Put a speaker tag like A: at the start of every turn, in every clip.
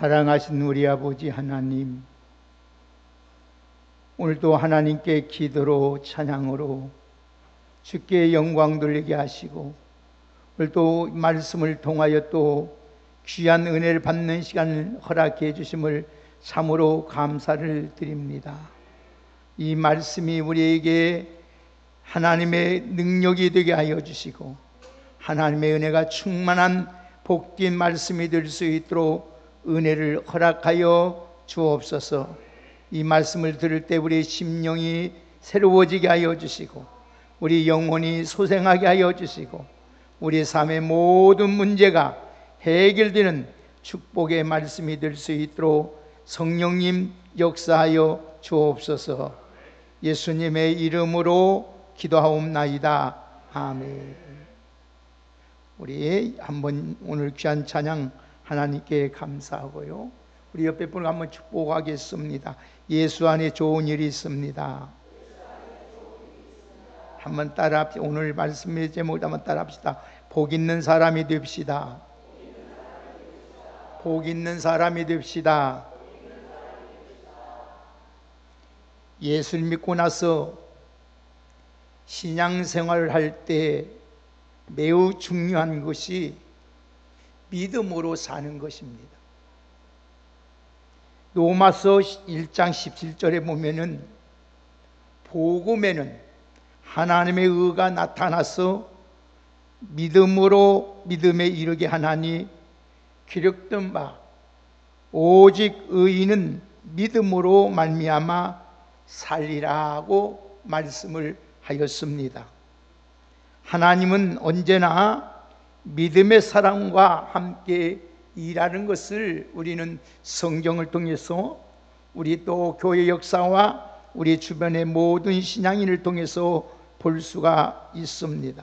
A: 사랑하신 우리 아버지 하나님, 오늘도 하나님께 기도로 찬양으로 주께 영광 돌리게 하시고, 오늘도 말씀을 통하여 또 귀한 은혜를 받는 시간을 허락해 주심을 참으로 감사를 드립니다. 이 말씀이 우리에게 하나님의 능력이 되게 하여 주시고, 하나님의 은혜가 충만한 복된 말씀이 될 수 있도록 은혜를 허락하여 주옵소서. 이 말씀을 들을 때 우리의 심령이 새로워지게 하여 주시고, 우리 영혼이 소생하게 하여 주시고, 우리 삶의 모든 문제가 해결되는 축복의 말씀이 될 수 있도록 성령님 역사하여 주옵소서. 예수님의 이름으로 기도하옵나이다. 아멘. 우리 한번 오늘 귀한 찬양 하나님께 감사하고요, 우리 옆에 분을 한번 축복하겠습니다. 예수 안에 좋은 일이 있습니다. 한번 따라합시다. 오늘 말씀의 제목을 한번 따라합시다. 복 있는 사람이 됩시다. 복 있는 사람이 됩시다. 예수를 믿고 나서 신앙생활을 할 때 매우 중요한 것이 믿음으로 사는 것입니다. 로마서 1장 17절에 보면은 복음에는 하나님의 의가 나타나서 믿음으로 믿음에 이르게 하나니 기록된 바 오직 의인은 믿음으로 말미암아 살리라고 말씀을 하였습니다. 하나님은 언제나 믿음의 사람과 함께 일하는 것을 우리는 성경을 통해서, 우리 또 교회 역사와 우리 주변의 모든 신앙인을 통해서 볼 수가 있습니다.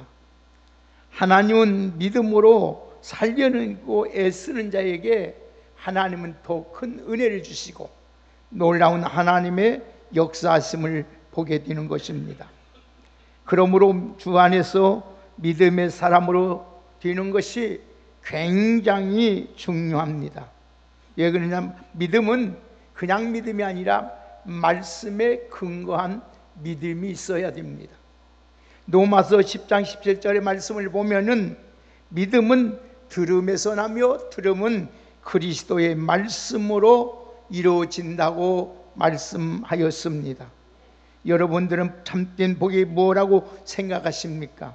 A: 하나님은 믿음으로 살려내고 애쓰는 자에게 하나님은 더 큰 은혜를 주시고 놀라운 하나님의 역사하심을 보게 되는 것입니다. 그러므로 주 안에서 믿음의 사람으로 되는 것이 굉장히 중요합니다. 왜 그러냐면 믿음은 그냥 믿음이 아니라 말씀에 근거한 믿음이 있어야 됩니다. 로마서 10장 17절의 말씀을 보면은 믿음은 들음에서 나며 들음은 그리스도의 말씀으로 이루어진다고 말씀하였습니다. 여러분들은 참된 복이 뭐라고 생각하십니까?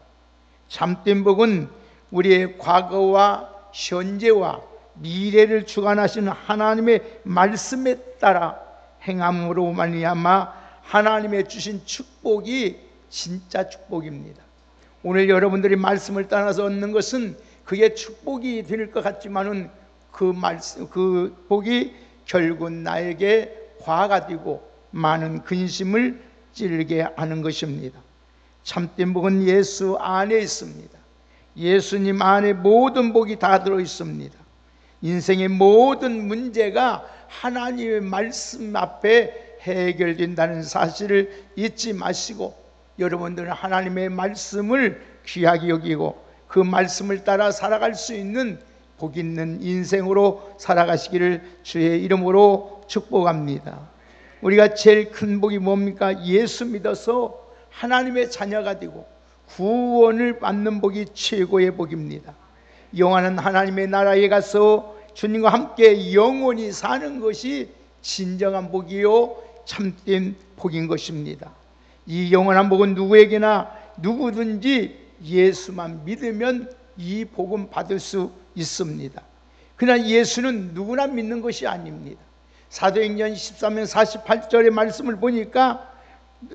A: 참된 복은 우리의 과거와 현재와 미래를 주관하시는 하나님의 말씀에 따라 행함으로 말미암아 하나님의 주신 축복이 진짜 축복입니다. 오늘 여러분들이 말씀을 따라서 얻는 것은 그게 축복이 될 것 같지만은 그 복이 결국 나에게 화가 되고 많은 근심을 찔게 하는 것입니다. 참된 복은 예수 안에 있습니다. 예수님 안에 모든 복이 다 들어 있습니다. 인생의 모든 문제가 하나님의 말씀 앞에 해결된다는 사실을 잊지 마시고, 여러분들은 하나님의 말씀을 귀하게 여기고 그 말씀을 따라 살아갈 수 있는 복 있는 인생으로 살아가시기를 주의 이름으로 축복합니다. 우리가 제일 큰 복이 뭡니까? 예수 믿어서 하나님의 자녀가 되고 구원을 받는 복이 최고의 복입니다. 영원한 하나님의 나라에 가서 주님과 함께 영원히 사는 것이 진정한 복이요 참된 복인 것입니다. 이 영원한 복은 누구에게나 누구든지 예수만 믿으면 이 복은 받을 수 있습니다. 그러나 예수는 누구나 믿는 것이 아닙니다. 사도행전 13장 48절의 말씀을 보니까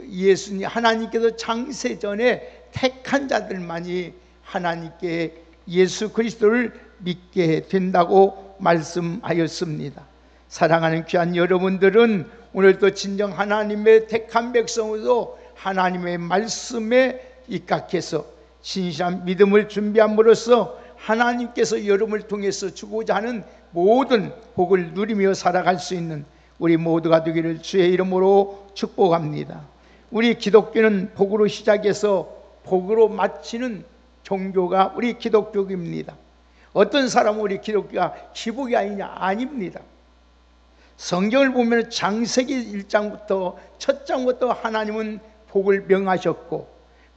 A: 예수님, 하나님께서 창세전에 택한 자들만이 하나님께 예수 그리스도를 믿게 된다고 말씀하였습니다. 사랑하는 귀한 여러분들은 오늘도 진정 하나님의 택한 백성으로 하나님의 말씀에 입각해서 진실한 믿음을 준비함으로써 하나님께서 여러분을 통해서 주고자 하는 모든 복을 누리며 살아갈 수 있는 우리 모두가 되기를 주의 이름으로 축복합니다. 우리 기독교는 복으로 시작해서 복으로 마치는 종교가 우리 기독교입니다. 어떤 사람은 우리 기독교가 기복이 아니냐? 아닙니다. 성경을 보면 창세기 1장부터 첫 장부터 하나님은 복을 명하셨고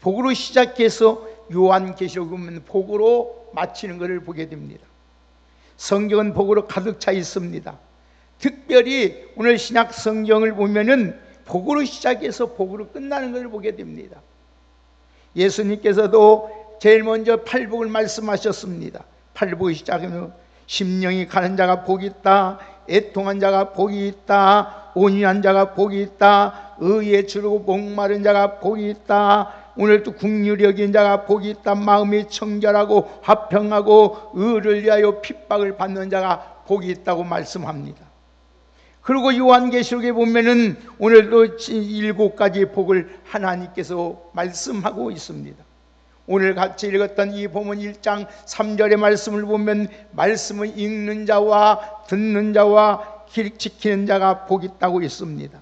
A: 복으로 시작해서 요한계시록 보면 복으로 마치는 것을 보게 됩니다. 성경은 복으로 가득 차 있습니다. 특별히 오늘 신약 성경을 보면은 복으로 시작해서 복으로 끝나는 것을 보게 됩니다. 예수님께서도 제일 먼저 팔복을 말씀하셨습니다. 팔복이 시작하면 심령이 가는 자가 복이 있다, 애통한 자가 복이 있다, 온유한 자가 복이 있다, 의에 주르고 목마른 자가 복이 있다, 오늘도 긍휼히 여긴 자가 복이 있다, 마음이 청결하고 화평하고 의를 위하여 핍박을 받는 자가 복이 있다고 말씀합니다. 그리고 요한계시록에 보면은 오늘도 7가지 복을 하나님께서 말씀하고 있습니다. 오늘 같이 읽었던 이 본문 1장 3절의 말씀을 보면 말씀을 읽는 자와 듣는 자와 길 지키는 자가 복이 있다고 있습니다.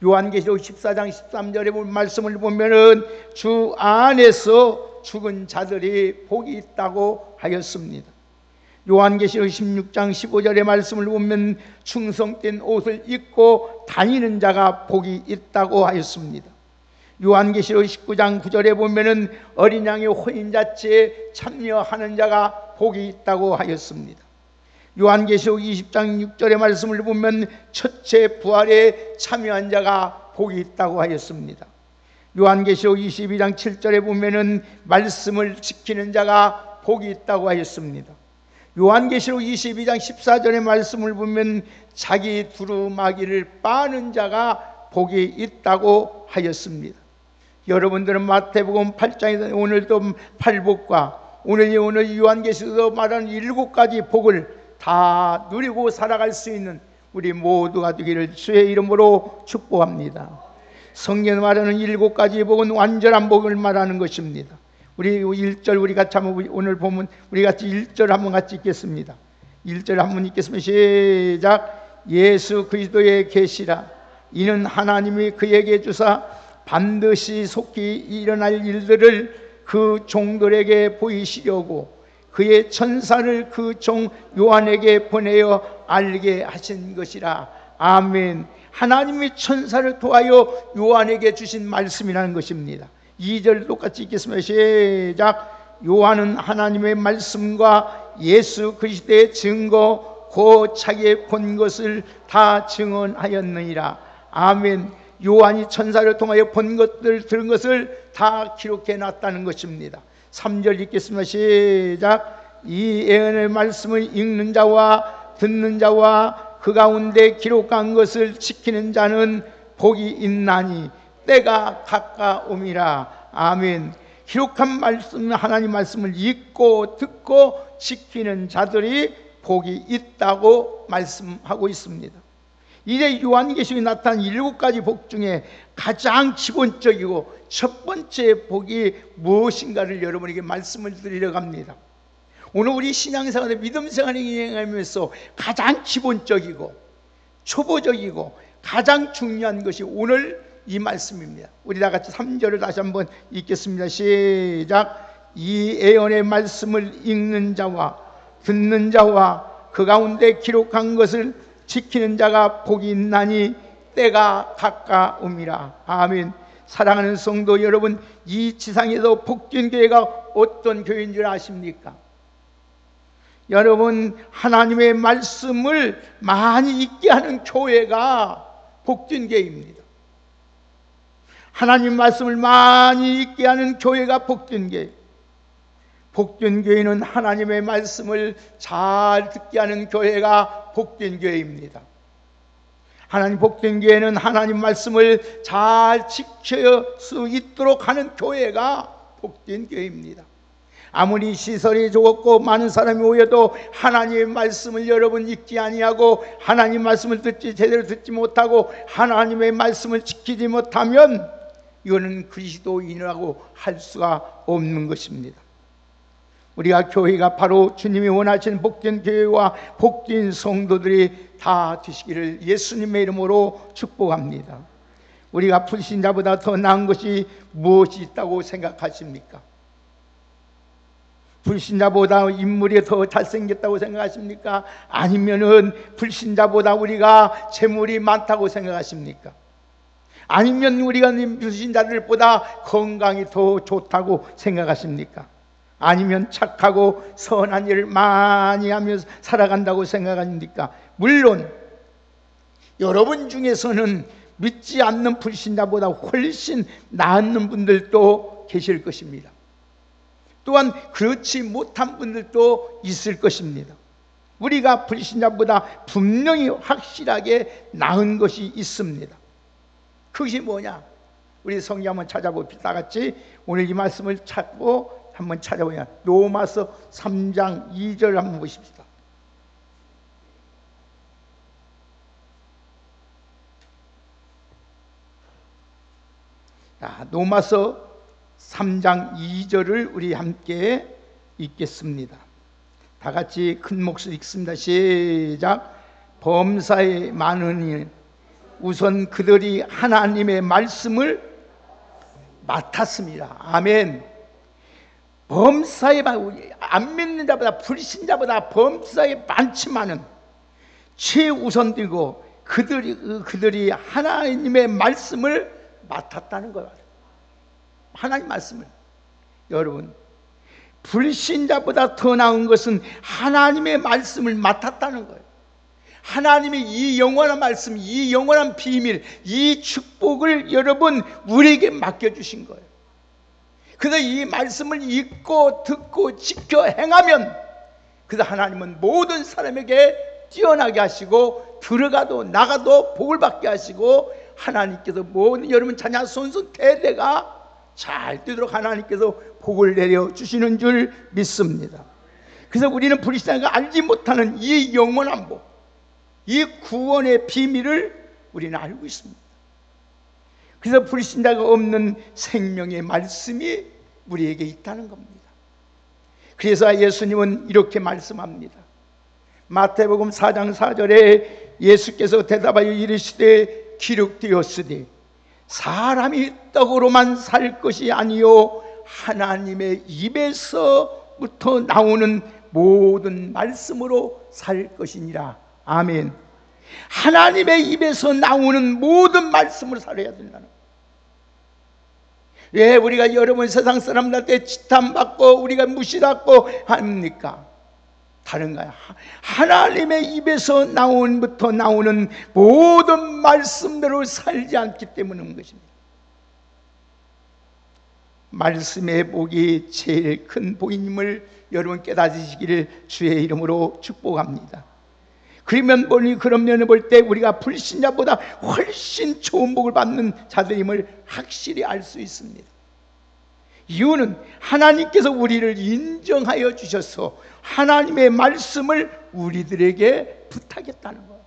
A: 요한계시록 14장 13절의 말씀을 보면은 주 안에서 죽은 자들이 복이 있다고 하였습니다. 요한계시록 16장 15절의 말씀을 보면 충성된 옷을 입고 다니는 자가 복이 있다고 하였습니다. 요한계시록 19장 9절에 보면은 어린 양의 혼인잔치에 참여하는 자가 복이 있다고 하였습니다. 요한계시록 20장 6절의 말씀을 보면 첫째 부활에 참여한 자가 복이 있다고 하였습니다. 요한계시록 22장 7절에 보면은 말씀을 지키는 자가 복이 있다고 하였습니다. 요한계시록 22장 14절의 말씀을 보면 자기 두루마기를 빠는 자가 복이 있다고 하였습니다. 여러분들은 마태복음 8장에서 오늘도 팔복과 오늘 요한계시록에서 말하는 7가지 복을 다 누리고 살아갈 수 있는 우리 모두가 되기를 주의 이름으로 축복합니다. 성경에 말하는 7가지 복은 완전한 복을 말하는 것입니다. 우리 1절 우리 같이 한번 오늘 보면 우리 같이 1절 한번 같이 읽겠습니다. 1절 한번 읽겠습니다. 시작. 예수 그리스도의 계시라. 이는 하나님이 그에게 주사 반드시 속히 일어날 일들을 그 종들에게 보이시려고 그의 천사를 그 종 요한에게 보내어 알게 하신 것이라. 아멘. 하나님이 천사를 통하여 요한에게 주신 말씀이라는 것입니다. 2절 똑같이 읽겠습니다. 시작. 요한은 하나님의 말씀과 예수 그리스도의 증거 곧 자기의 본 것을 다 증언하였느니라. 아멘. 요한이 천사를 통하여 본 것들 들은 것을 다 기록해 놨다는 것입니다. 3절 읽겠습니다. 시작. 이 예언의 말씀을 읽는 자와 듣는 자와 그 가운데 기록한 것을 지키는 자는 복이 있나니 때가 가까움이라. 아멘. 기록한 말씀, 하나님 말씀을 읽고 듣고 지키는 자들이 복이 있다고 말씀하고 있습니다. 이제 요한계시록에 나타난 7가지 복 중에 가장 기본적이고 첫 번째 복이 무엇인가를 여러분에게 말씀을 드리려고 합니다. 오늘 우리 신앙생활의 믿음생활을 인행하면서 가장 기본적이고 초보적이고 가장 중요한 것이 오늘 이 말씀입니다. 우리 다 같이 3절을 다시 한번 읽겠습니다. 시작. 이 예언의 말씀을 읽는 자와 듣는 자와 그 가운데 기록한 것을 지키는 자가 복이 있나니 때가 가까움이라. 아멘. 사랑하는 성도 여러분, 이 지상에서 복된 교회가 어떤 교회인 줄 아십니까? 여러분, 하나님의 말씀을 많이 읽게 하는 교회가 복된 교회입니다. 하나님 말씀을 많이 읽게 하는 교회가 복된 교회. 복된 교회는 하나님의 말씀을 잘 듣게 하는 교회가 복된 교회입니다. 하나님 복된 교회는 하나님 말씀을 잘 지킬 수 있도록 하는 교회가 복된 교회입니다. 아무리 시설이 좋았고 많은 사람이 오여도 하나님의 말씀을 여러분 읽지 아니하고 하나님 말씀을 제대로 듣지 못하고 하나님의 말씀을 지키지 못하면 이거는 그리스도인이라고 할 수가 없는 것입니다. 우리가 교회가 바로 주님이 원하시는 복된 교회와 복된 성도들이 다 되시기를 예수님의 이름으로 축복합니다. 우리가 불신자보다 더 나은 것이 무엇이 있다고 생각하십니까? 불신자보다 인물이 더 잘생겼다고 생각하십니까? 아니면은 불신자보다 우리가 재물이 많다고 생각하십니까? 아니면 우리가 불신자들보다 건강이 더 좋다고 생각하십니까? 아니면 착하고 선한 일을 많이 하며 살아간다고 생각하십니까? 물론 여러분 중에서는 믿지 않는 불신자보다 훨씬 나은 분들도 계실 것입니다. 또한 그렇지 못한 분들도 있을 것입니다. 우리가 불신자보다 분명히 확실하게 나은 것이 있습니다. 그것이 뭐냐? 우리 성경 한번 찾아봅시다. 다 같이 오늘 이 말씀을 찾고 한번 찾아보냐. 로마서 3장 2절 한번 보십시다. 자, 로마서 3장 2절을 우리 함께 읽겠습니다. 다 같이 큰 목소리 읽습니다. 시작. 범사에 많으니 우선 그들이 하나님의 말씀을 맡았습니다. 아멘. 범사에 안 믿는 자보다 불신자보다 범사에 많지만은 최우선되고 그들이 하나님의 말씀을 맡았다는 거예요. 하나님 말씀을. 여러분, 불신자보다 더 나은 것은 하나님의 말씀을 맡았다는 거예요. 하나님의 이 영원한 말씀, 이 영원한 비밀, 이 축복을 여러분 우리에게 맡겨주신 거예요. 그래서 이 말씀을 읽고 듣고 지켜 행하면 그래서 하나님은 모든 사람에게 뛰어나게 하시고 들어가도 나가도 복을 받게 하시고 하나님께서 모든 여러분 자녀 손손 대대가 잘 되도록 하나님께서 복을 내려주시는 줄 믿습니다. 그래서 우리는 불신자가 알지 못하는 이 영원한 복, 이 구원의 비밀을 우리는 알고 있습니다. 그래서 불신자가 없는 생명의 말씀이 우리에게 있다는 겁니다. 그래서 예수님은 이렇게 말씀합니다. 마태복음 4장 4절에 예수께서 대답하여 이르시되 기록되었으되 사람이 떡으로만 살 것이 아니요 하나님의 입에서부터 나오는 모든 말씀으로 살 것이니라. 아멘. 하나님의 입에서 나오는 모든 말씀으로 살아야 된다는 거예요. 왜 우리가 여러분 세상 사람들한테 지탄받고 우리가 무시받고 합니까? 다른가요? 하나님의 입에서 나오는 모든 말씀대로 살지 않기 때문인 것입니다. 말씀의 복이 제일 큰 복임을 여러분 깨닫으시기를 주의 이름으로 축복합니다. 그러면 그런 면을 볼 때 우리가 불신자보다 훨씬 좋은 복을 받는 자들임을 확실히 알 수 있습니다. 이유는 하나님께서 우리를 인정하여 주셔서 하나님의 말씀을 우리들에게 부탁했다는 거예요.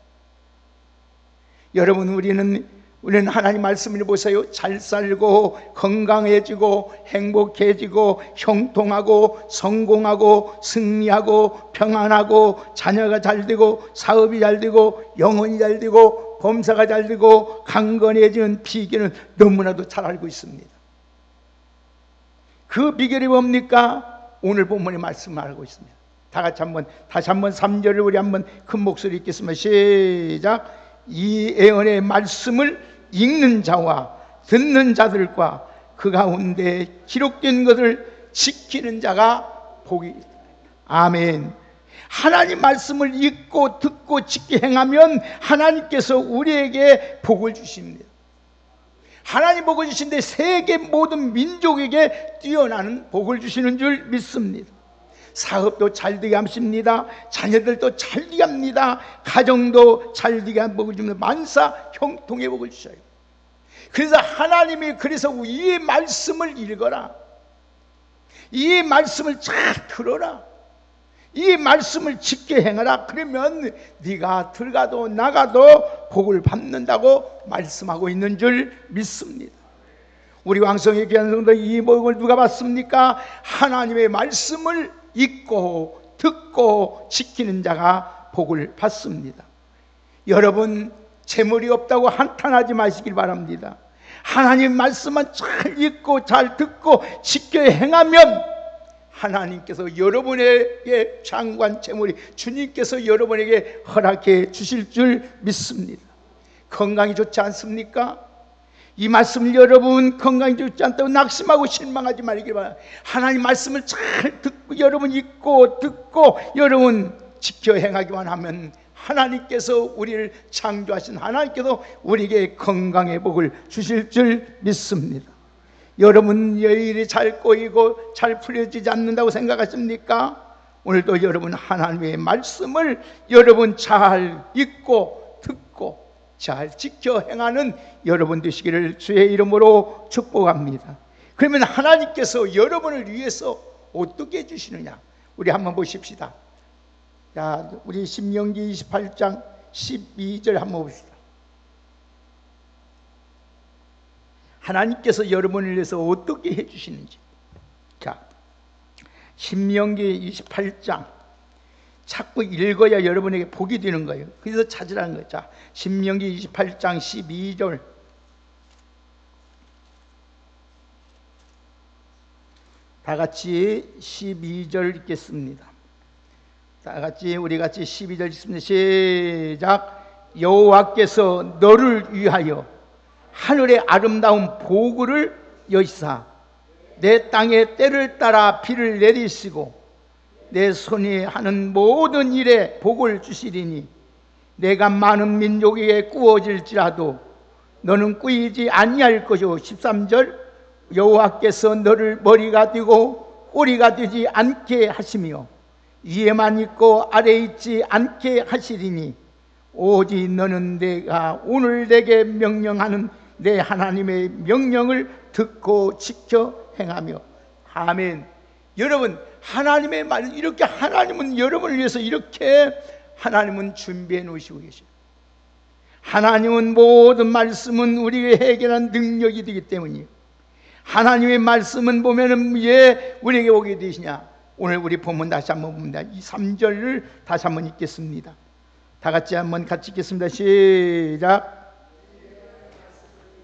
A: 여러분, 우리는 하나님 말씀을 보세요. 잘 살고 건강해지고 행복해지고 형통하고 성공하고 승리하고 평안하고 자녀가 잘 되고 사업이 잘 되고 영혼이 잘 되고 범사가 잘 되고 강건해지는 비결은 너무나도 잘 알고 있습니다. 그 비결이 뭡니까? 오늘 본문의 말씀을 알고 있습니다. 다시 한번 3절을 우리 한번 큰 목소리 읽겠습니다. 시작. 이 예언의 말씀을 읽는 자와 듣는 자들과 그 가운데 기록된 것을 지키는 자가 복이 있다. 아멘. 하나님 말씀을 읽고 듣고 지키 행하면 하나님께서 우리에게 복을 주십니다. 하나님 복을 주신데 세계 모든 민족에게 뛰어나는 복을 주시는 줄 믿습니다. 사업도 잘 되게 하십니다. 자녀들도 잘 되게 합니다. 가정도 잘 되게 하는 복을 줍니다. 만사 형통의 복을 주셔요. 그래서 하나님이 이 말씀을 읽어라. 이 말씀을 잘 들어라. 이 말씀을 지켜 행하라. 그러면 네가 들어가도 나가도 복을 받는다고 말씀하고 있는 줄 믿습니다. 우리 왕성의 귀한 성도 이 복을 누가 받습니까? 하나님의 말씀을 읽고 듣고 지키는 자가 복을 받습니다. 여러분, 재물이 없다고 한탄하지 마시길 바랍니다. 하나님 말씀만 잘 읽고 잘 듣고 지켜 행하면 하나님께서 여러분에게 장관 재물이 주님께서 여러분에게 허락해 주실 줄 믿습니다. 건강이 좋지 않습니까? 이 말씀을 여러분 건강이 좋지 않다고 낙심하고 실망하지 말기 바랍니다. 하나님 말씀을 잘 듣고 여러분 읽고 듣고 여러분 지켜 행하기만 하면 하나님께서 우리를 창조하신 하나님께서 우리에게 건강의 복을 주실 줄 믿습니다. 여러분 일이 잘 꼬이고 잘 풀려지지 않는다고 생각하십니까? 오늘도 여러분 하나님의 말씀을 여러분 잘 읽고 듣고 잘 지켜 행하는 여러분 되시기를 주의 이름으로 축복합니다. 그러면 하나님께서 여러분을 위해서 어떻게 해주시느냐, 우리 한번 보십시다. 자, 우리 신명기 28장 12절 한번 봅시다. 하나님께서 여러분을 위해서 어떻게 해주시는지. 자, 신명기 28장 자꾸 읽어야 여러분에게 복이 되는 거예요. 그래서 찾으라는 거예요. 자, 신명기 28장 12절. 다 같이 12절 읽겠습니다. 다 같이 우리 같이 12절 읽습니다. 시작. 여호와께서 너를 위하여 하늘의 아름다운 보구를 여시사 내 땅에 때를 따라 비를 내리시고 내 손이 하는 모든 일에 복을 주시리니 내가 많은 민족에게 꾸어질지라도 너는 꾸이지 아니할 것이요. 13절. 여호와께서 너를 머리가 되고 꼬리가 되지 않게 하시며 위에만 있고 아래에 있지 않게 하시리니 오직 너는 내가 오늘 내게 명령하는 내 하나님의 명령을 듣고 지켜 행하며. 아멘. 여러분 하나님의 말, 이렇게 하나님은 여러분을 위해서 이렇게 하나님은 준비해 놓으시고 계셔요. 하나님은 모든 말씀은 우리에게 해결한 능력이 되기 때문이에요. 하나님의 말씀은 보면은 왜 우리에게 오게 되시냐. 오늘 우리 본문 다시 한번 봅니다. 이 3절을 다시 한번 읽겠습니다. 다 같이 한번 같이 읽겠습니다. 시작.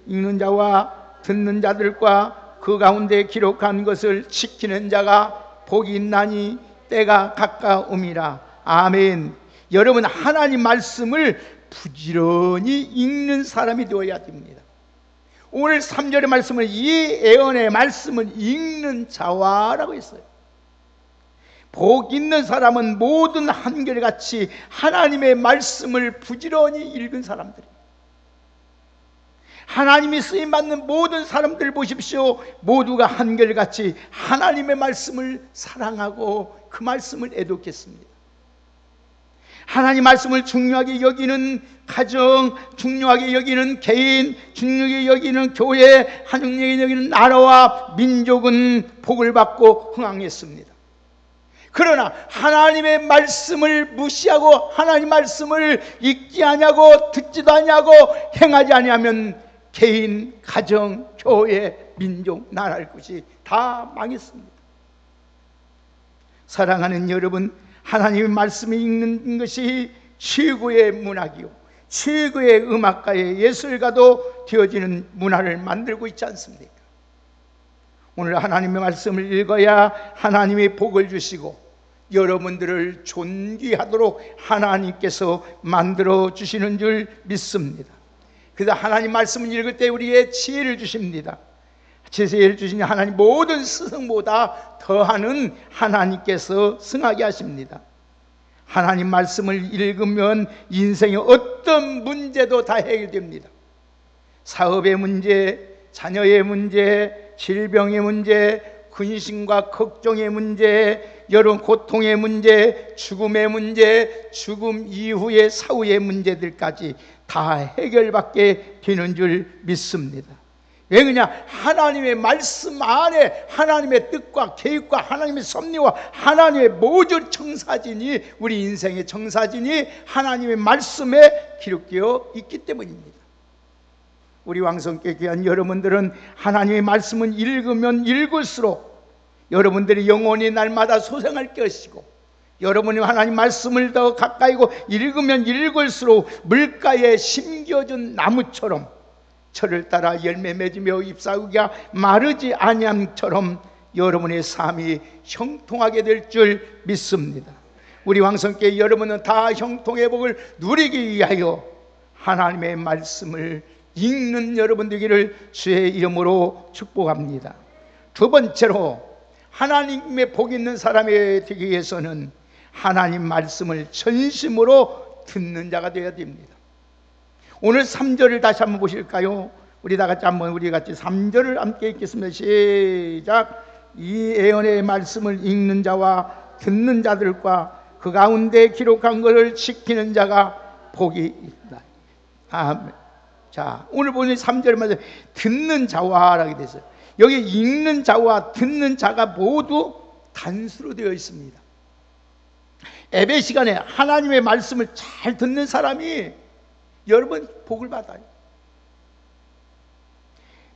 A: 읽는 자와 듣는 자들과 그 가운데 기록한 것을 지키는 자가 복이 있나니 때가 가까움이라. 아멘. 여러분 하나님 말씀을 부지런히 읽는 사람이 되어야 됩니다. 오늘 3절의 말씀을 이 예언의 말씀을 읽는 자와라고 했어요. 복 있는 사람은 모든 한결같이 하나님의 말씀을 부지런히 읽은 사람들이에요. 하나님이 쓰임받는 모든 사람들 보십시오. 모두가 한결같이 하나님의 말씀을 사랑하고 그 말씀을 애독했습니다. 하나님 말씀을 중요하게 여기는 가정, 중요하게 여기는 개인, 중요하게 여기는 교회, 중요하게 여기는 나라와 민족은 복을 받고 흥황했습니다. 그러나 하나님의 말씀을 무시하고 하나님 말씀을 읽지 아니하고 듣지도 아니하고 행하지 아니하면 개인, 가정, 교회, 민족, 나라의 것이 다 망했습니다. 사랑하는 여러분, 하나님의 말씀을 읽는 것이 최고의 문학이요 최고의 음악가의 예술가도 되어지는 문화를 만들고 있지 않습니까? 오늘 하나님의 말씀을 읽어야 하나님의 복을 주시고 여러분들을 존귀하도록 하나님께서 만들어 주시는 줄 믿습니다. 그래서 하나님 말씀을 읽을 때 우리에게 지혜를 주십니다. 지혜를 주시니 하나님 모든 스승보다 더하는 하나님께서 승하게 하십니다. 하나님 말씀을 읽으면 인생의 어떤 문제도 다 해결됩니다. 사업의 문제, 자녀의 문제, 질병의 문제, 근심과 걱정의 문제, 여러 고통의 문제, 죽음의 문제, 죽음 이후의 사후의 문제들까지 다 해결받게 되는 줄 믿습니다. 왜 그러냐? 하나님의 말씀 안에 하나님의 뜻과 계획과 하나님의 섭리와 하나님의 모든 청사진이, 우리 인생의 청사진이 하나님의 말씀에 기록되어 있기 때문입니다. 우리 왕성께 귀한 여러분들은 하나님의 말씀은 읽으면 읽을수록 여러분들이 영혼이 날마다 소생할 것이고, 여러분이 하나님 말씀을 더 가까이고 읽으면 읽을수록 물가에 심겨진 나무처럼 철을 따라 열매 맺으며 잎사귀가 마르지 아니함처럼 여러분의 삶이 형통하게 될 줄 믿습니다. 우리 왕성교회 여러분은 다 형통의 복을 누리기 위하여 하나님의 말씀을 읽는 여러분 되기를 주의 이름으로 축복합니다. 두 번째로 하나님의 복 있는 사람이 되기 위해서는 하나님 말씀을 전심으로 듣는 자가 되어야 됩니다. 오늘 3절을 다시 한번 보실까요? 우리 다 같이 한번 우리 같이 3절을 함께 읽겠습니다. 시작. 이 예언의 말씀을 읽는 자와 듣는 자들과 그 가운데 기록한 것을 지키는 자가 복이 있다. 아멘. 자, 오늘 보는 3절 말씀 듣는 자와 라고 되어 있어요. 여기 읽는 자와 듣는 자가 모두 단수로 되어 있습니다. 예배 시간에 하나님의 말씀을 잘 듣는 사람이 여러분 복을 받아요.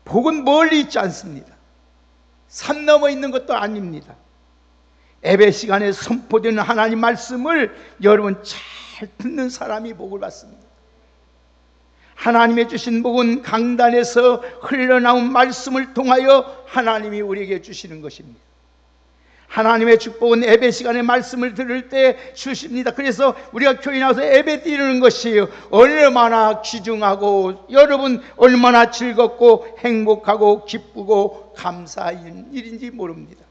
A: 복은 멀리 있지 않습니다. 산 넘어 있는 것도 아닙니다. 예배 시간에 선포되는 하나님 말씀을 여러분 잘 듣는 사람이 복을 받습니다. 하나님의 주신 복은 강단에서 흘러나온 말씀을 통하여 하나님이 우리에게 주시는 것입니다. 하나님의 축복은 예배 시간에 말씀을 들을 때 주십니다. 그래서 우리가 교회 나와서 예배 드리는 것이 얼마나 귀중하고 여러분 얼마나 즐겁고 행복하고 기쁘고 감사한 일인지 모릅니다.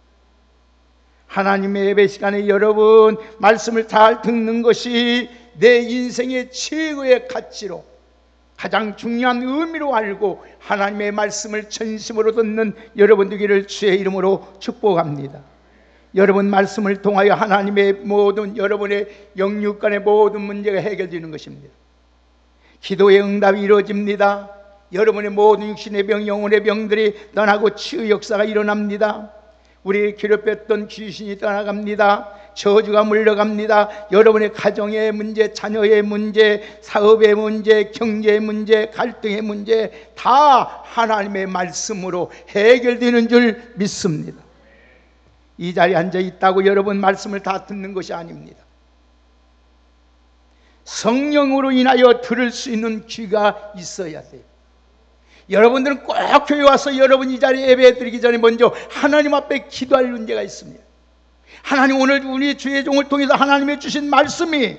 A: 하나님의 예배 시간에 여러분 말씀을 잘 듣는 것이 내 인생의 최고의 가치로 가장 중요한 의미로 알고 하나님의 말씀을 전심으로 듣는 여러분 되기를 주의 이름으로 축복합니다. 여러분 말씀을 통하여 하나님의 모든 여러분의 영육간의 모든 문제가 해결되는 것입니다. 기도의 응답이 이루어집니다. 여러분의 모든 육신의 병, 영혼의 병들이 떠나고 치유 역사가 일어납니다. 우리 괴롭혔던 귀신이 떠나갑니다. 저주가 물러갑니다. 여러분의 가정의 문제, 자녀의 문제, 사업의 문제, 경제의 문제, 갈등의 문제 다 하나님의 말씀으로 해결되는 줄 믿습니다. 이 자리에 앉아 있다고 여러분 말씀을 다 듣는 것이 아닙니다. 성령으로 인하여 들을 수 있는 귀가 있어야 돼요. 여러분들은 꼭 교회 와서 여러분 이 자리에 예배 드리기 전에 먼저 하나님 앞에 기도할 문제가 있습니다. 하나님, 오늘 우리 주의 종을 통해서 하나님의 주신 말씀이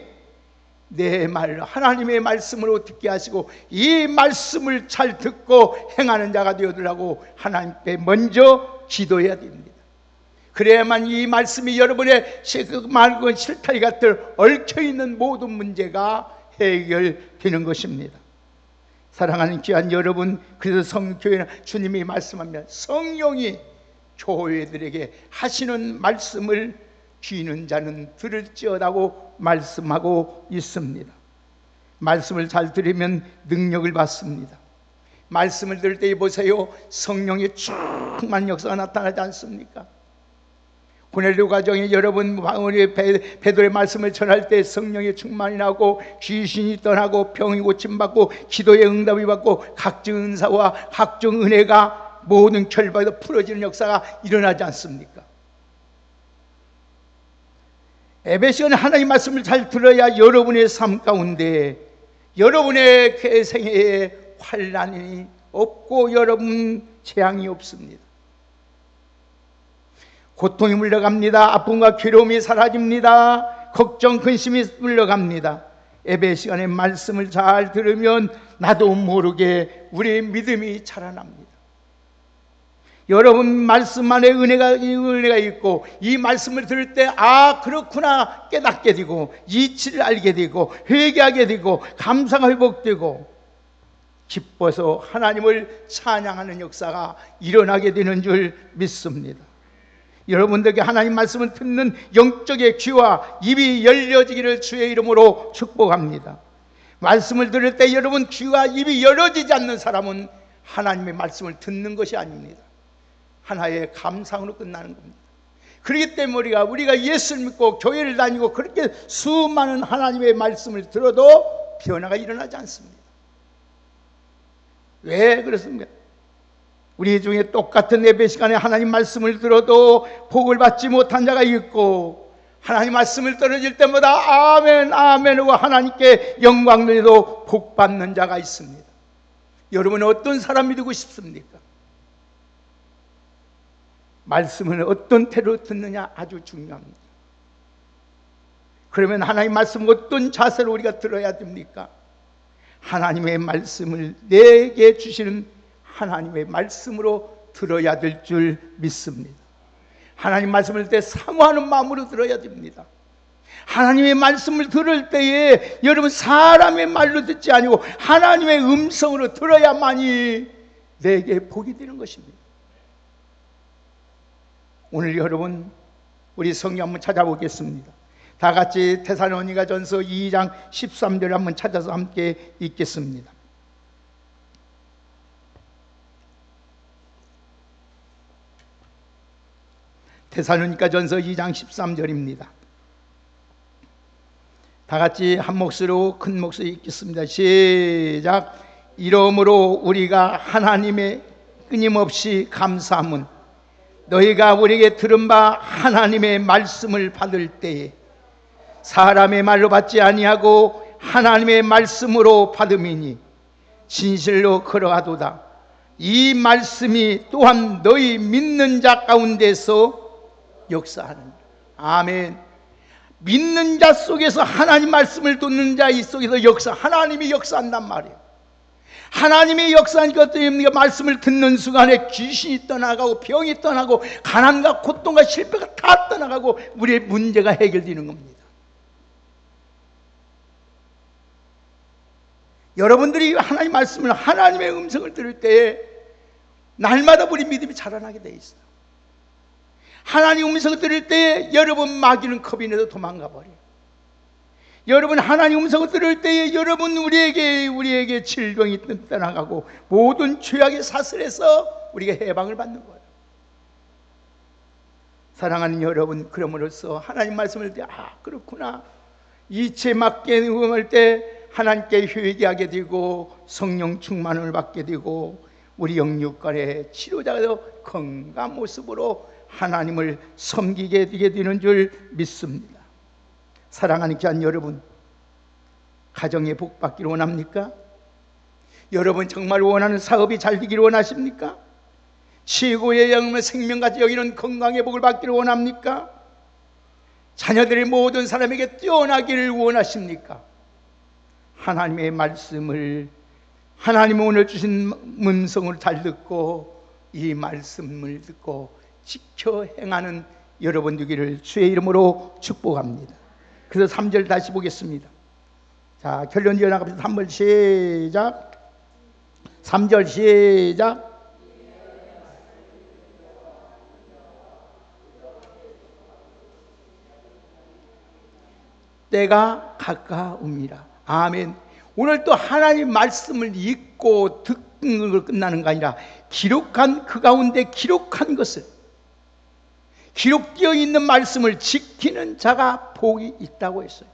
A: 내 말, 하나님의 말씀으로 듣게 하시고 이 말씀을 잘 듣고 행하는 자가 되어달라고 하나님 앞에 먼저 기도해야 됩니다. 그래야만 이 말씀이 여러분의 맑은 실타리 같은 얽혀있는 모든 문제가 해결되는 것입니다. 사랑하는 귀한 여러분, 그래서 성교회는 주님이 말씀하면 성령이 교회들에게 하시는 말씀을 귀는 자는 들을지어다고 말씀하고 있습니다. 말씀을 잘 들으면 능력을 받습니다. 말씀을 들을 때 보세요, 성령의 충만한 역사가 나타나지 않습니까? 고넬료 가정에 여러분 우리 베드로의 말씀을 전할 때 성령의 충만이 나고 귀신이 떠나고 병이 고침받고 기도의 응답이 받고 각종 은사와 각종 은혜가 모든 결박에서 풀어지는 역사가 일어나지 않습니까? 예배 시간에 하나님 말씀을 잘 들어야 여러분의 삶 가운데 여러분의 생애에 환난이 없고 여러분 재앙이 없습니다. 고통이 물러갑니다. 아픔과 괴로움이 사라집니다. 걱정, 근심이 물러갑니다. 예배 시간에 말씀을 잘 들으면 나도 모르게 우리의 믿음이 자라납니다. 여러분 말씀 안에 은혜가 있고 이 말씀을 들을 때 아 그렇구나 깨닫게 되고 이치를 알게 되고 회개하게 되고 감사가 회복되고 기뻐서 하나님을 찬양하는 역사가 일어나게 되는 줄 믿습니다. 여러분들에게 하나님 말씀을 듣는 영적의 귀와 입이 열려지기를 주의 이름으로 축복합니다. 말씀을 들을 때 여러분 귀와 입이 열어지지 않는 사람은 하나님의 말씀을 듣는 것이 아닙니다. 하나의 감상으로 끝나는 겁니다. 그렇기 때문에 우리가 예수를 믿고 교회를 다니고 그렇게 수많은 하나님의 말씀을 들어도 변화가 일어나지 않습니다. 왜 그렇습니까? 우리 중에 똑같은 예배 시간에 하나님 말씀을 들어도 복을 받지 못한 자가 있고 하나님 말씀을 떨어질 때마다 아멘 아멘 하고 하나님께 영광 돌려도 복 받는 자가 있습니다. 여러분은 어떤 사람이 되고 싶습니까? 말씀을 어떤 태도로 듣느냐 아주 중요합니다. 그러면 하나님 말씀 어떤 자세로 우리가 들어야 됩니까? 하나님의 말씀을 내게 주시는 하나님의 말씀으로 들어야 될 줄 믿습니다. 하나님 말씀을 들을 때 사모하는 마음으로 들어야 됩니다. 하나님의 말씀을 들을 때에 여러분 사람의 말로 듣지 아니고 하나님의 음성으로 들어야만이 내게 복이 되는 것입니다. 오늘 여러분 우리 성경 한번 찾아보겠습니다. 다 같이 데살로니가전서 2장 13절을 한번 찾아서 함께 읽겠습니다. 데살로니가전서 2장 13절입니다. 다 같이 한 몫으로 큰 목소리 읽겠습니다. 시작. 이러므로 우리가 하나님의 끊임없이 감사함은 너희가 우리에게 들은 바 하나님의 말씀을 받을 때에 사람의 말로 받지 아니하고 하나님의 말씀으로 받음이니 진실로 그러하도다. 이 말씀이 또한 너희 믿는 자 가운데서 역사하는. 아멘. 믿는 자 속에서 하나님 말씀을 듣는 자 이 속에서 하나님이 역사한단 말이에요. 하나님이 역사하니까 어떻게 말씀을 듣는 순간에 귀신이 떠나가고 병이 떠나고 가난과 고통과 실패가 다 떠나가고 우리의 문제가 해결되는 겁니다. 여러분들이 하나님 말씀을 하나님의 음성을 들을 때에 날마다 우리 믿음이 자라나게 돼 있어요. 하나님 음성을 들을 때에 여러분 마귀는 겁이 내서 도망가 버려요. 여러분 하나님 음성을 들을 때에 여러분 우리에게 질병이 떠나가고 모든 죄악의 사슬에서 우리가 해방을 받는 거예요. 사랑하는 여러분, 그럼으로써 하나님 말씀을 듣고 그렇구나, 이체 맞게 응할 때 하나님께 회개하게 되고 성령 충만을 받게 되고 우리 영육간의 치료자가 되어 건강한 모습으로 하나님을 섬기게 되는 줄 믿습니다. 사랑하는 귀한 여러분, 가정에 복 받기를 원합니까? 여러분 정말 원하는 사업이 잘 되기를 원하십니까? 최고의 영을 생명같이 여기는 건강의 복을 받기를 원합니까? 자녀들의 모든 사람에게 뛰어나기를 원하십니까? 하나님의 말씀을, 하나님 오늘 주신 음성을 잘 듣고 이 말씀을 듣고 지켜 행하는 여러분 되기를 주의 이름으로 축복합니다. 그래서 3절 다시 보겠습니다. 자, 결론 지어 나갑니다. 3절 시작. 3절 시작. 때가 가까웁니다. 아멘. 오늘 또 하나님 말씀을 읽고 듣는 걸 끝나는 거 아니라 기록한 그 가운데 기록한 것을, 기록되어 있는 말씀을 지키는 자가 복이 있다고 했어요.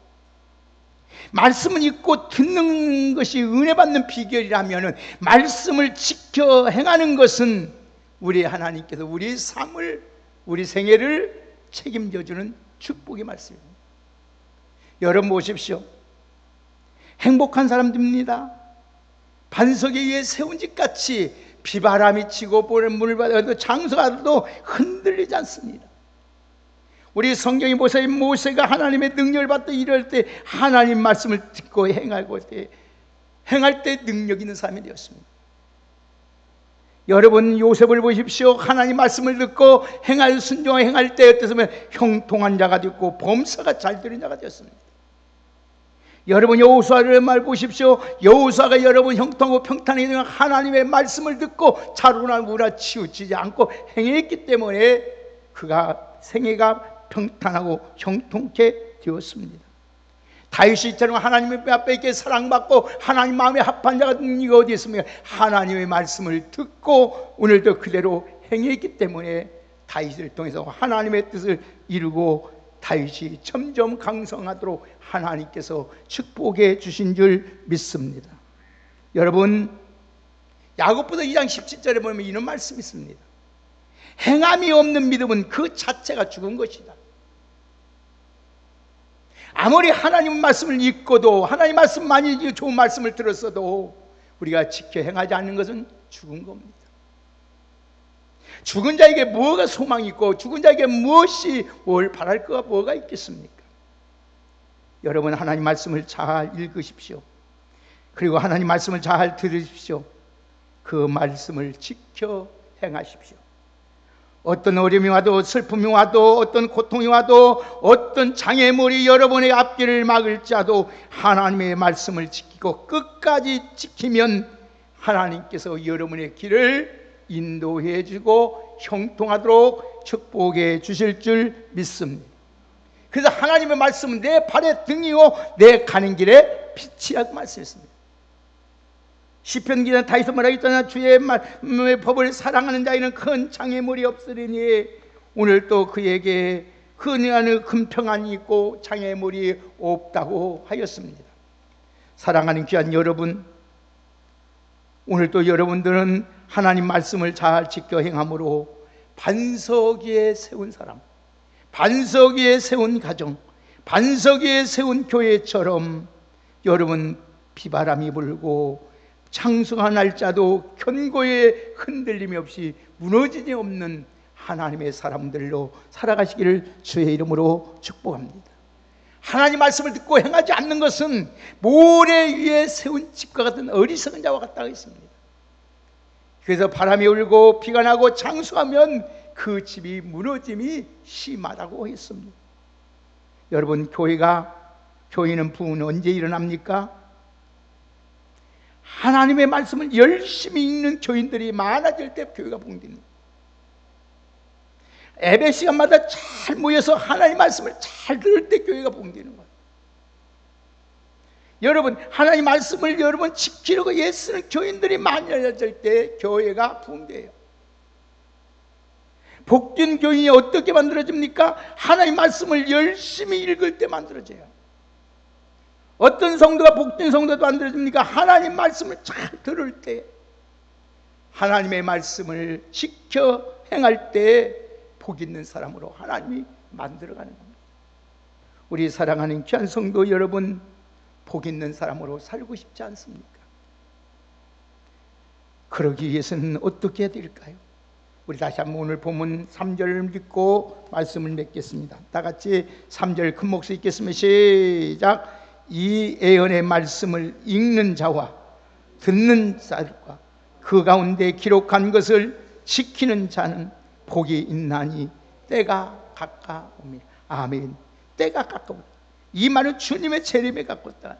A: 말씀을 읽고 듣는 것이 은혜 받는 비결이라면 말씀을 지켜 행하는 것은 우리 하나님께서 우리 삶을, 우리 생애를 책임져 주는 축복의 말씀입니다. 여러분 보십시오. 행복한 사람들입니다. 반석에 의해 세운 집같이 비바람이 치고 보는 물을 받아도 장소가도 흔들리지 않습니다. 우리 성경이 보세요. 모세가 하나님의 능력을 받고 이럴 때 하나님 말씀을 듣고 행할 때 능력 있는 사람이 되었습니다. 여러분 요셉을 보십시오. 하나님 말씀을 듣고 순종하게 행할 때 어땠으면 형통한 자가 되었고 범사가 잘 되는 자가 되었습니다. 여러분 여호수아를 말 보십시오. 여호수아가 여러분 형통하고 평탄하게 되는 하나님의 말씀을 듣고 자루나 무라 치우치지 않고 행했기 때문에 그가 생애가 평탄하고 형통케 되었습니다. 다윗이처럼 하나님의 앞에 있게 사랑받고 하나님 마음에 합한 자가 이거 어디 있습니까? 하나님의 말씀을 듣고 오늘도 그대로 행했기 때문에 다윗을 통해서 하나님의 뜻을 이루고 다윗이 점점 강성하도록 하나님께서 축복해 주신 줄 믿습니다. 여러분 야고보서 2장 17절에 보면 이런 말씀이 있습니다. 행함이 없는 믿음은 그 자체가 죽은 것이다. 아무리 하나님 말씀을 읽고도 하나님 말씀 많이 좋은 말씀을 들었어도 우리가 지켜 행하지 않는 것은 죽은 겁니다. 죽은 자에게 뭐가 소망이 있고 죽은 자에게 뭘 바랄 거가 뭐가 있겠습니까? 여러분, 하나님 말씀을 잘 읽으십시오. 그리고 하나님 말씀을 잘 들으십시오. 그 말씀을 지켜 행하십시오. 어떤 어려움이 와도, 슬픔이 와도, 어떤 고통이 와도, 어떤 장애물이 여러분의 앞길을 막을지라도 하나님의 말씀을 지키고 끝까지 지키면 하나님께서 여러분의 길을 인도해 주고 형통하도록 축복해 주실 줄 믿습니다. 그래서 하나님의 말씀은 내 발의 등이요 내 가는 길에 빛이라고 말씀했습니다. 시편 기자 다윗은 뭐라 했잖아. 주의 말씀의 법을 사랑하는 자에는 큰 장애물이 없으리니. 오늘 또 그에게 그녀는 금평안이 있고 장애물이 없다고 하였습니다. 사랑하는 귀한 여러분, 오늘 또 여러분들은 하나님 말씀을 잘 지켜 행함으로 반석 위에 세운 사람, 반석 위에 세운 가정, 반석 위에 세운 교회처럼 여러분 비바람이 불고 창수한 날짜도 견고에 흔들림이 없이 무너지지 없는 하나님의 사람들로 살아가시기를 주의 이름으로 축복합니다. 하나님 말씀을 듣고 행하지 않는 것은 모래 위에 세운 집과 같은 어리석은 자와 같다고 했습니다. 그래서 바람이 울고 비가 나고 창수하면 그 집이 무너짐이 심하다고 했습니다. 여러분, 교회는 부흥은 언제 일어납니까? 하나님의 말씀을 열심히 읽는 교인들이 많아질 때 교회가 부흥됩니다. 예배 시간마다 잘 모여서 하나님 말씀을 잘 들을 때 교회가 부흥되는 거예요. 여러분, 하나님 말씀을 여러분 지키려고 애쓰는 교인들이 많아질 때 교회가 부흥돼요. 복된 교인이 어떻게 만들어집니까? 하나님 말씀을 열심히 읽을 때 만들어져요. 어떤 성도가 복된 성도도 만들어집니까? 하나님 말씀을 잘 들을 때, 하나님의 말씀을 지켜 행할 때 복 있는 사람으로 하나님이 만들어가는 겁니다. 우리 사랑하는 귀한 성도 여러분, 복 있는 사람으로 살고 싶지 않습니까? 그러기 위해서는 어떻게 해야 될까요? 우리 다시 한번 오늘 본문 3절을 읽고 말씀을 맺겠습니다. 다 같이 3절 큰 목소리 읽겠습니다. 시작. 이 예언의 말씀을 읽는 자와 듣는 자들과 그 가운데 기록한 것을 지키는 자는 복이 있나니 때가 가까웁니다. 아멘. 때가 가까웠다. 이 말은 주님의 재림에 가까웠다.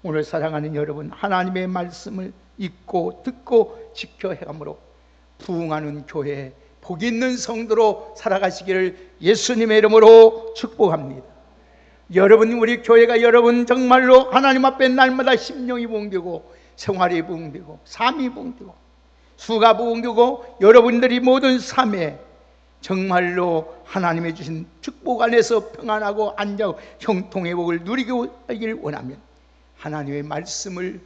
A: 오늘 사랑하는 여러분, 하나님의 말씀을 읽고 듣고 지켜 행함으로 부흥하는 교회, 복 있는 성도로 살아가시기를 예수님의 이름으로 축복합니다. 여러분, 우리 교회가 여러분 정말로 하나님 앞에 날마다 심령이 부흥되고 생활이 부흥되고 삶이 부흥되고 수가 부흥되고 여러분들이 모든 삶에 정말로 하나님의 주신 축복 안에서 평안하고 안전하고 형통의 복을 누리고 하기를 원하면 하나님의 말씀을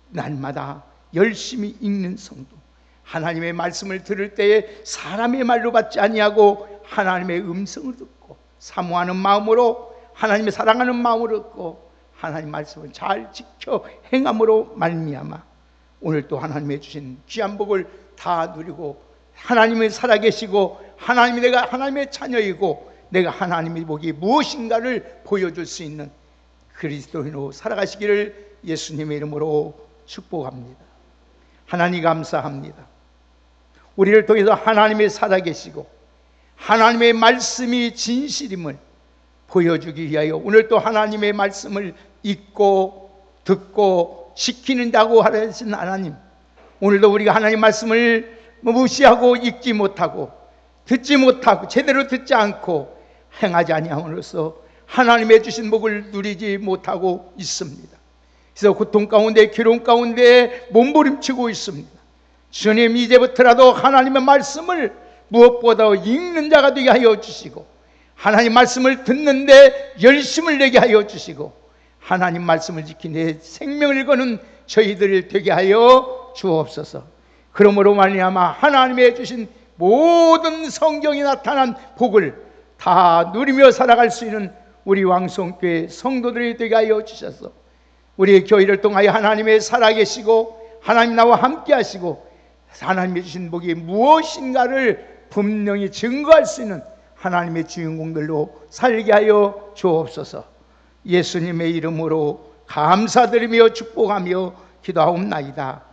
A: 날마다 열심히 읽는 성도, 하나님의 말씀을 들을 때에 사람의 말로 받지 아니하고 하나님의 음성을 듣고 사모하는 마음으로, 하나님의 사랑하는 마음으로 듣고 하나님 말씀을 잘 지켜 행함으로 말미암아 오늘 또 하나님의 주신 귀한 복을 다 누리고 하나님이 살아계시고 하나님이 내가 하나님의 자녀이고 내가 하나님의 복이 무엇인가를 보여줄 수 있는 그리스도인으로 살아가시기를 예수님의 이름으로 축복합니다. 하나님 감사합니다. 우리를 통해서 하나님이 살아계시고 하나님의 말씀이 진실임을 보여주기 위하여 오늘 또 하나님의 말씀을 읽고 듣고 지키는다고 하신 하나님, 오늘도 우리가 하나님 말씀을 무시하고 읽지 못하고 듣지 못하고 제대로 듣지 않고 행하지 아니함으로써 하나님의 주신 복을 누리지 못하고 있습니다. 그래서 고통 가운데 괴로움 가운데 몸부림치고 있습니다. 주님, 이제부터라도 하나님의 말씀을 무엇보다 읽는 자가 되게 하여 주시고 하나님 말씀을 듣는데 열심을 내게 하여 주시고 하나님 말씀을 지키는 생명을 거는 저희들 되게 하여 주옵소서. 그러므로 말미암아 하나님의 주신 모든 성경에 나타난 복을 다 누리며 살아갈 수 있는 우리 왕성교회 성도들이 되게 하여 주셔서 우리의 교회를 통하여 하나님의 살아계시고 하나님 나와 함께 하시고 하나님의 주신 복이 무엇인가를 분명히 증거할 수 있는 하나님의 주인공들로 살게 하여 주옵소서. 예수님의 이름으로 감사드리며 축복하며 기도하옵나이다.